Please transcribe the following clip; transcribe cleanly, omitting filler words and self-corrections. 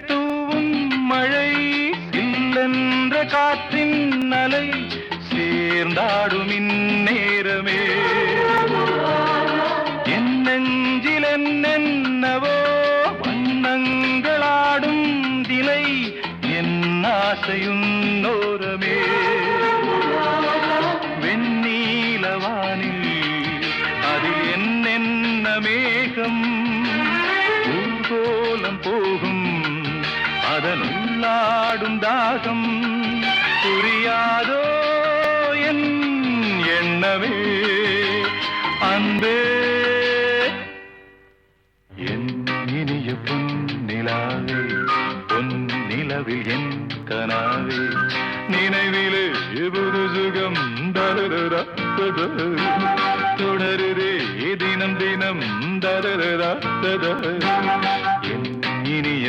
தூவும் மழை சில்லென்ற காற்றின் அலை சேர்ந்தாடும் இந்நேரமே என் நெஞ்சில் என்னென்னவோ வண்ணங்களாடும் தினை என் ஆசையுன்னோரமே வெண்ணீலவானில் அதில் என்னென்ன மேகம் ஊர்கோலம் போகும் அதனுள்ளாடும் தாகம் புரியாதோ என் எண்ணமே அன்பே என் இனிய பொன்னிலாவே பொன்னிலவில் என் கனாவே நினைவிலே புது சுகம் தொடருதே தினம் தினம் என் இனிய